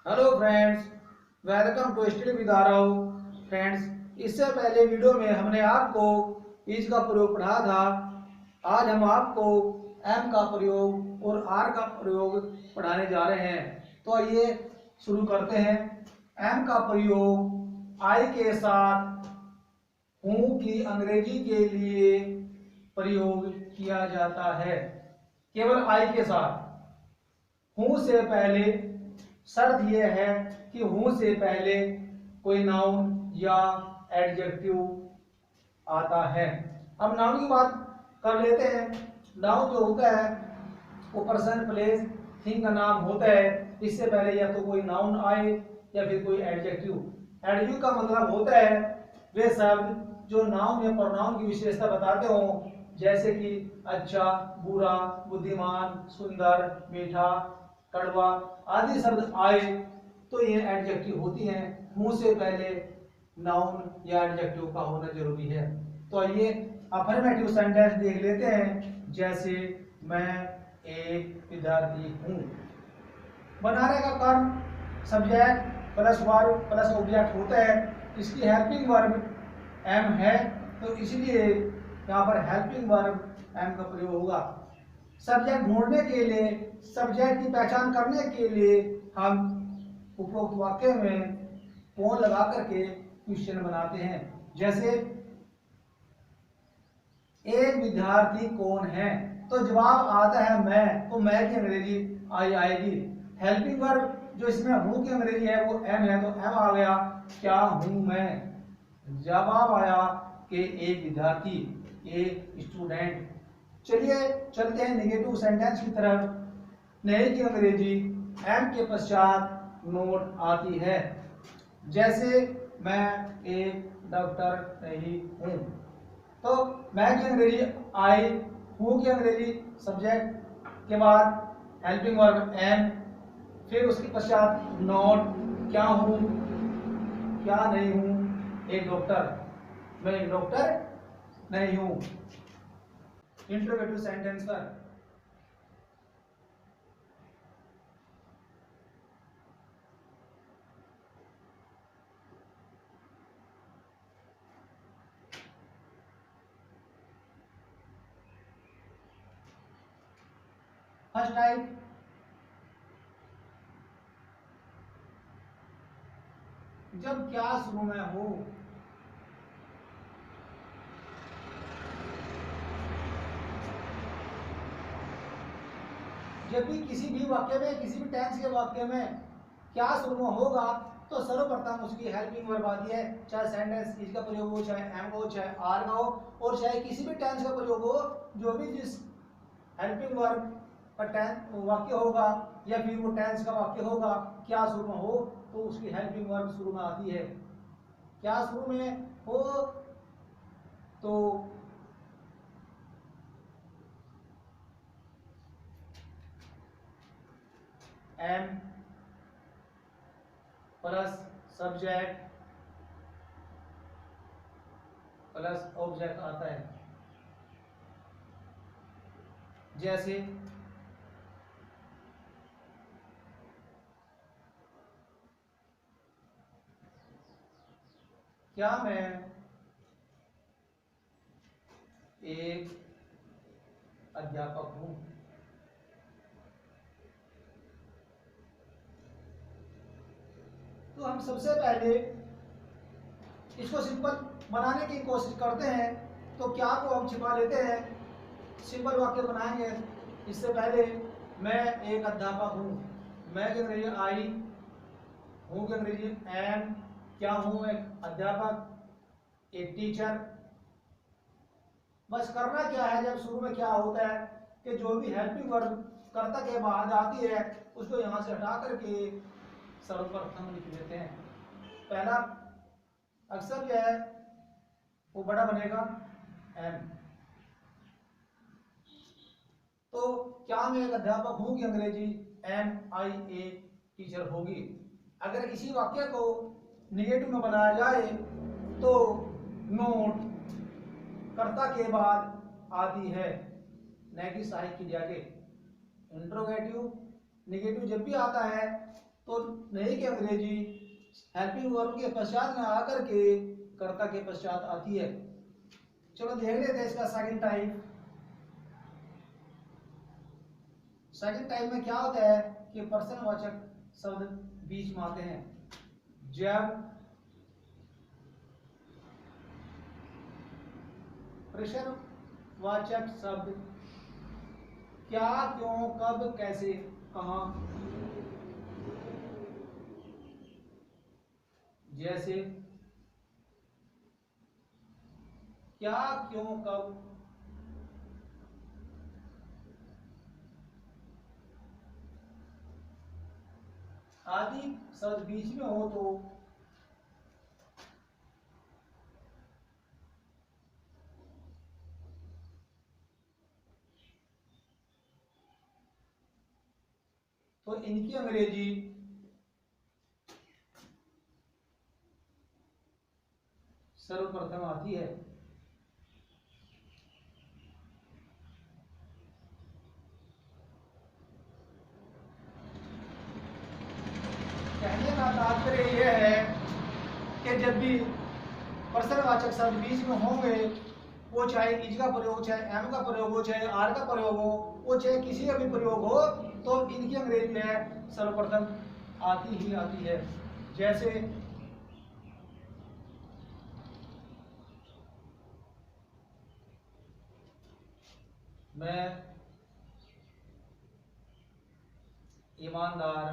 Hello friends, welcome to study with Aarav. Friends, इससे पहले video में हमने आपको इज का प्रयोग पढ़ा था। आज हम आपको एम का प्रयोग और आर का प्रयोग पढ़ाने जा रहे हैं। तो आइए शुरू करते हैं। एम का प्रयोग आई के साथ हूँ की अंग्रेजी के लिए प्रयोग किया जाता है। केवल आई के साथ। हूँ से पहले शर्त यह है कि हूँ से पहले कोई नाउन या एडजेक्टिव आता है। अब नाउन की बात कर लेते हैं। नाउन जो होता है वो पर्सन, प्लेस, थिंग का नाम होता है। इससे पहले या तो कोई नाउन आए या फिर कोई एडजेक्टिव। एडजेक्टिव का मतलब होता है वे शब्द जो नाउन या प्रोनाउन की विशेषता बताते हो, जैसे कि अच्छा, बुरा, बुद्धिमान, सुंदर, मीठा, कड़वा आदि शब्द आए तो ये एडजेक्टिव होती हैं। मुंह से पहले नाउन या एडजेक्टिव का होना जरूरी है। तो आइए अफर्मेटिव सेंटेंस देख लेते हैं। जैसे मैं एक विद्यार्थी हूँ। बनाने का कर्म subject plus verb plus object होता है। इसकी हेल्पिंग वर्ब एम है, तो इसलिए यहाँ पर हेल्पिंग वर्ब एम का प्रयोग होगा। सब्जेक्ट ढूंढने के लिए, सब्जेक्ट की पहचान करने के लिए हम उपरोक्त वाक्य में कौन लगा करके क्वेश्चन बनाते हैं। जैसे एक विद्यार्थी कौन है, तो जवाब आता है मैं, तो मैं की अंग्रेजी आई आएगी। हेल्पिंग वर्ब जो इसमें हूं की अंग्रेजी है वो एम है, तो एम आ गया। क्या हूं मैं। जवाब आया कि एक विद्यार्थी, एक स्टूडेंट। चलिए चलते हैं नेगेटिव सेंटेंस की तरफ। नहीं की अंग्रेजी एम के पश्चात नोट आती है। जैसे मैं एक डॉक्टर नहीं हूं, तो मैं की अंग्रेजी आई, हूं की अंग्रेजी सब्जेक्ट के बाद हेल्पिंग वर्ब एम, फिर उसके पश्चात नॉट। क्या हूं, क्या नहीं हूं, एक डॉक्टर, मैं एक डॉक्टर नहीं हूं। इंट्रोगेटिव सेंटेंस पर फर्स्ट टाइप, जब क्या शुरू में हो। जब भी किसी भी वाक्य में, किसी भी टेंस के वाक्य में क्या शुरू में होगा तो सर्वप्रथम उसकी हेल्पिंग वर्ब आती है। चाहे सेंटेंस इज का प्रयोग हो, चाहे एम का हो, चाहे आर का हो, और चाहे किसी भी टेंस का प्रयोग हो, जो भी जिस हेल्पिंग वर्ब का वाक्य होगा या फिर वो टेंस का वाक्य होगा, क्या शुरू में हो तो उसकी हेल्पिंग वर्ब शुरू में आती है। क्या शुरू में हो तो am plus subject plus object आता है। जैसे क्या मैं एक अध्यापक हूं। तो हम सबसे पहले इसको सिंपल बनाने की कोशिश करते हैं। तो क्या को हम छिपा लेते हैं, सिंपल वाक्य बनाएंगे। इससे पहले मैं एक अध्यापक हूं, मैं की अंग्रेजी आई, हूं की अंग्रेजी एम, क्या हूं एक अध्यापक, एक टीचर। बस करना क्या है, जब शुरू में क्या होता है कि जो भी हेल्पिंग वर्ब कर्ता के बाद आती है उसको यहां से हटा करके सर्वप्रथम लिख देते हैं। पहला अक्षर जो है वो बड़ा बनेगा एम। तो क्या मैं एक अध्यापक हूं की अंग्रेजी एम आई ए टीचर होगी। अगर इसी वाक्य को निगेटिव में बनाया जाए तो नोट कर्ता के बाद आती है, न कि सहायक क्रिया के। इंट्रोगेटिव निगेटिव जब भी आता है तो नहीं कि अंग्रेजी हेल्पिंग वर्ब के पश्चात में आकर के कर्ता के पश्चात आती है। चलो देख लेते हैं इसका सेकंड टाइप। सेकंड टाइप में क्या होता है कि पर्सनवाचक शब्द बीच में आते हैं। जब प्रश्नवाचक शब्द क्या, क्यों, कब, कैसे, कहां, जैसे क्या, क्यों, कब, आदि शब्द बीच में हो तो इनकी अंग्रेजी सर्वप्रथम आती है। कहने का तात्पर्य यह है कि जब भी पर्सनवाचक शब्द बीच में होंगे, वो चाहे इज का प्रयोग, चाहे एम का प्रयोग हो, चाहे आर का प्रयोग हो, वो चाहे किसी का भी प्रयोग हो, तो इनकी अंग्रेजी है सर्वप्रथम आती ही आती है। जैसे मैं ईमानदार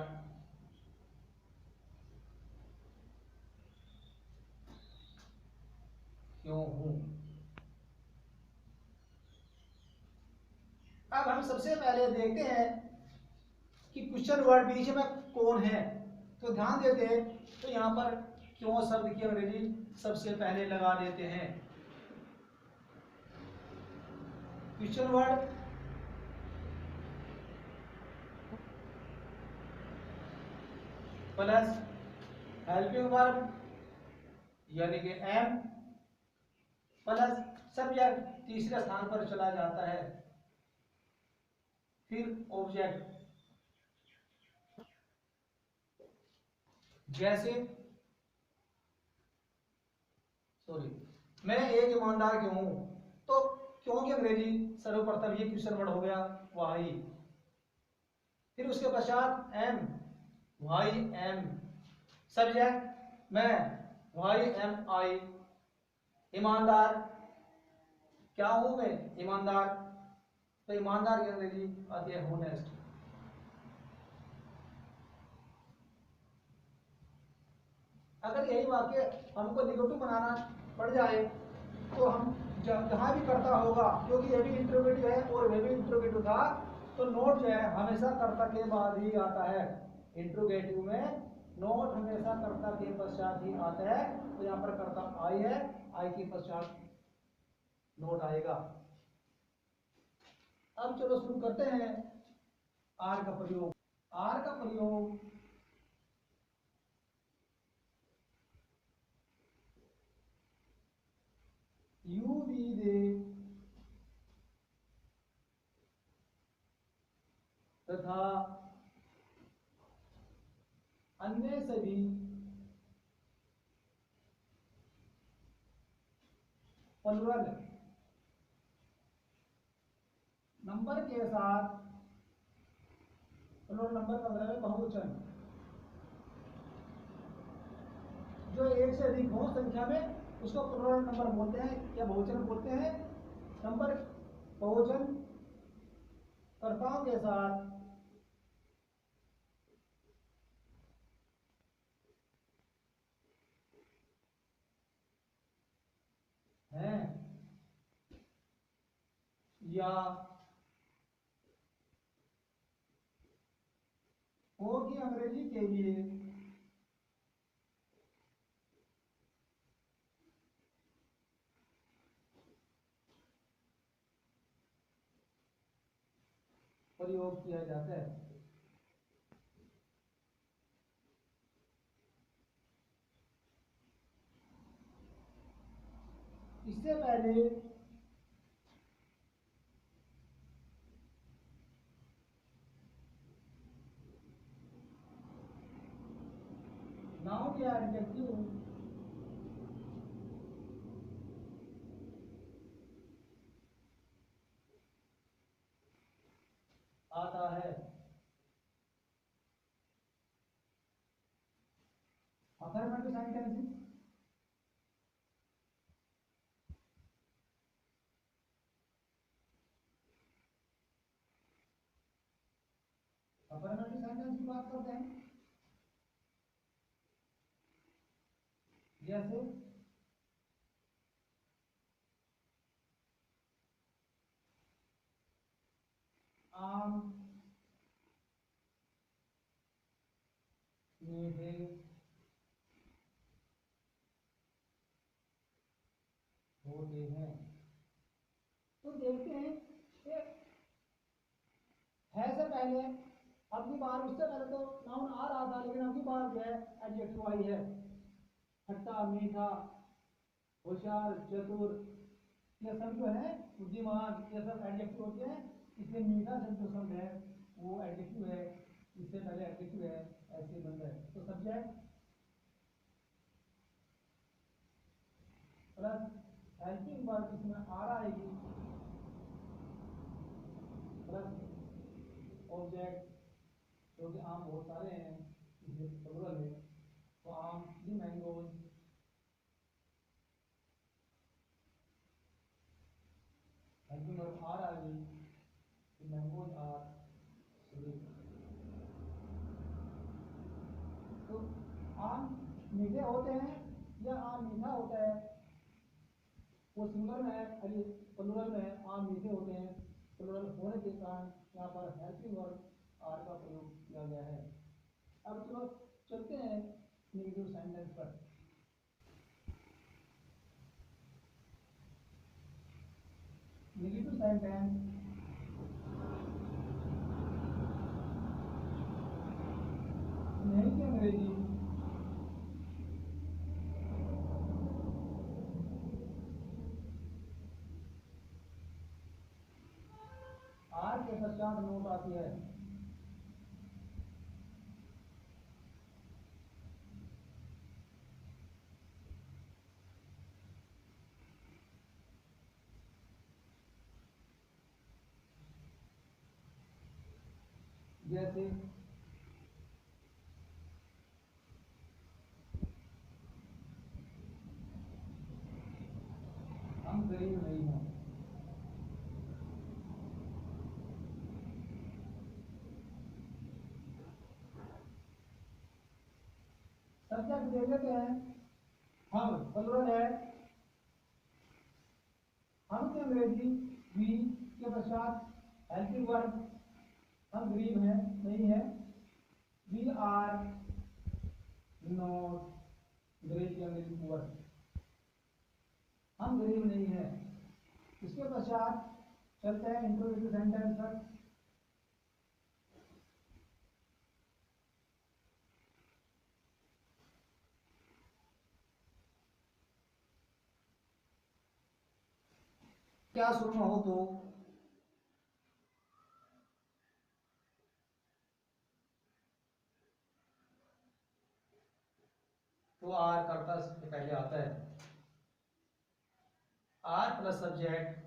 क्यों हूं। अब हम सबसे पहले देखते हैं कि क्वेश्चन वर्ड बीच में कौन है। तो ध्यान देते हैं, तो यहां पर क्यों शब्द की अंग्रेजी सबसे पहले लगा देते हैं। Question word plus helping verb यानी कि एम प्लस सब्जेक्ट तीसरे स्थान पर चला जाता है, फिर ऑब्जेक्ट। जैसे सॉरी, मैं एक ईमानदार क्यों हूं, तो क्यों की अंग्रेजी सर्वप्रथम ये क्वेश्चन वर्ड हो गया वाई, फिर उसके पश्चात एम, वाई एम, सब्जेक्ट मैं, वाई एम आई, ईमानदार क्या हूं मैं, ईमानदार, तो ईमानदार की अंग्रेजी आती है होनेस्ट। अगर यही वाक्य हमको निगेटिव बनाना पड़ जाए तो हम जहां भी कर्ता होगा, क्योंकि ये भी इंट्रोगेटिव है और वे भी इंट्रोगेटिव था, तो नोट जो है हमेशा कर्ता के बाद ही आता है। इंट्रोगेटिव में नोट हमेशा कर्ता के पश्चात ही आता है। तो यहाँ पर कर्ता आई है, आई के पश्चात नोट आएगा। अब चलो शुरू करते हैं आर का प्रयोग। आर का प्रयोग यू वी दे तथा अन्य सभी प्लुरल नंबर के साथ, प्लुरल नंबर का मतलब है बहुवचन, जो एक से अधिक हो संख्या में उसको प्लुरल नंबर बोलते हैं या बहुवचन बोलते हैं। नंबर बहुवचन कर्ताओं के साथ हैं या हो की अंग्रेजी के लिए प्रयोग किया जाता है। इससे पहले नाउन या एडजेक्टिव आता है। अफर्मेटिव सेंटेंस अफर्मेटिव सेंटेंस की बात करते हैं, जैसे आम मीठे होते हैं। तो देखते हैं कि है से पहले अगली बार, उससे पहले तो नाउन आ रहा था, लेकिन अगली बार जो है एडजेक्टिव आई है। खट्टा, मीठा, होशियार, चतुर, ये सब जो है बुद्धिमान, ये सब एडजेक्टिव होते हैं। इसलिए मीठा शब्द जो शब्द है वो एडजेक्टिव है, इससे पहले एडजेक्टिव है, ऐसे बन है। तो सब्जेक्ट प्लस हेल्पिंग वर्ब इसमें आ रहा है प्लस ऑब्जेक्ट, क्योंकि आम बहुत सारे हैं इसलिए प्लुरल है। तो आम दी मैंगोज, हेल्पिंग वर्ब आ रहा है, मैंगोज आर स्वीट। तो आम मीठे होते हैं या आम मीठा होता है, वो सिंगल में है, अरे प्लुरल में है, आम मीठे होते हैं। प्लुरल होने के कारण यहाँ पर हेल्पिंग वर्ब आर का प्रयोग किया गया है। अब चलो चलते हैं नेगेटिव सेंटेंस पर। नेगेटिव सेंटेंस नहीं की अंग्रेजी आर के पश्चात नोट आती है। जैसे हम गरीब नहीं हैं। सब्जेक्ट दे देते हैं, हम प्लुरल है, हम की अंग्रेजी वी के पश्चात हेल्पिंग वर्ब, हम गरीब हैं नहीं है, वी आर नॉट ग्रेट की अंग्रेजी पुअर, हम गरीब नहीं है। इसके पश्चात चलते हैं इंट्रोगेटिव सेंटेंस पर। क्या सुनना हो तो आर कर्ता से पहले आता है। Are plus subject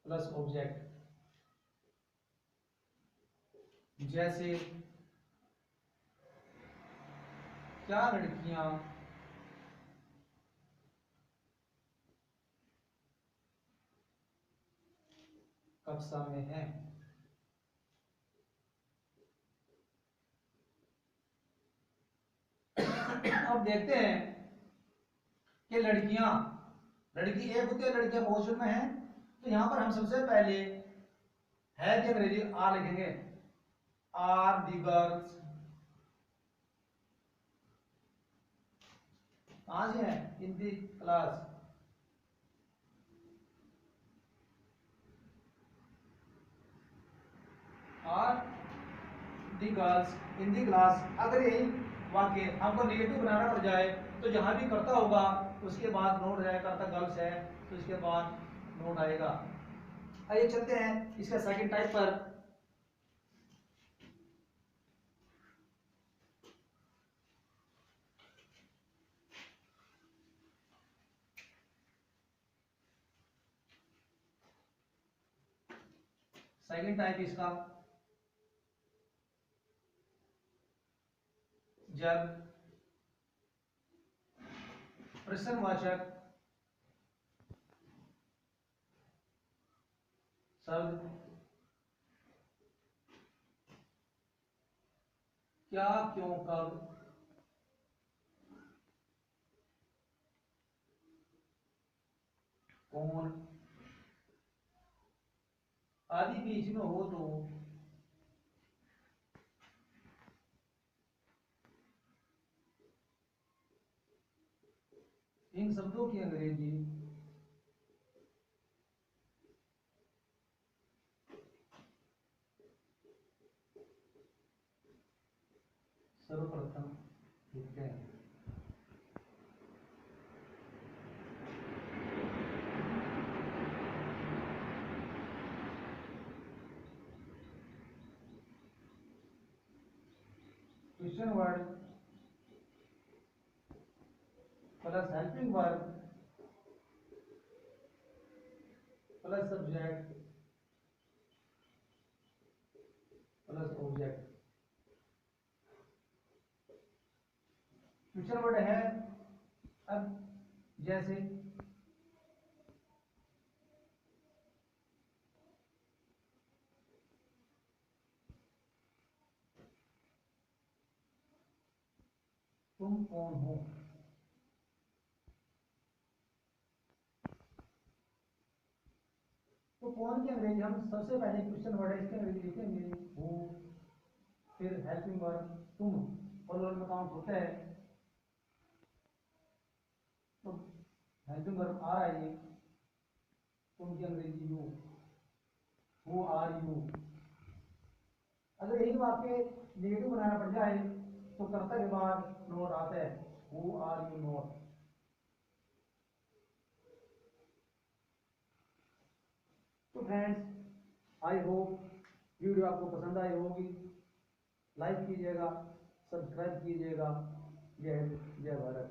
plus object. जैसे क्या लड़कियां कक्षा में हैं। अब देखते हैं कि लड़की एक होती है, लड़कियां बहुवचन में है, तो यहां पर हम सबसे पहले है की अंग्रेजी आर लिखेंगे। आर दी गर्ल्स, कहां से है, in the class. Are the girls in the class. अगर यही वाक्य हमको नेगेटिव बनाना पड़ जाए तो जहां भी करता होगा उसके बाद नोट जाएगा, करता गर्ल्स है तो इसके बाद नोट आएगा। आइए चलते हैं इसका सेकंड टाइप पर। सेकंड टाइप इसका जब प्रश्नवाचक शब्द क्या, क्यों, कब, कौन आदि बीच में हो तो इन शब्दों की अंग्रेजी सर्वप्रथम लिखते हैं। Question word plus helping verb plus subject plus object. Question word है अब जैसे तुम कौन हो। तो कौन की अंग्रेजी हम सबसे पहले क्वेश्चन वर्ड है इसके अंग्रेजी लिखेंगे हु, फिर हेल्पिंग वर्ब तुम, फॉलोअर में काउंट होता है तो हेल्पिंग वर्ब आ रहा है ये, तुम की अंग्रेजी यू, हु आर यू। अगर यही वाक्य नेगेटिव बनाना पड़ जाए तो कर्ता के बाद नोट आता है हु आर यू नॉट। तो फ्रेंड्स आई होप वीडियो आपको पसंद आई होगी। लाइक कीजिएगा, सब्सक्राइब कीजिएगा। जय हिंद, जय भारत।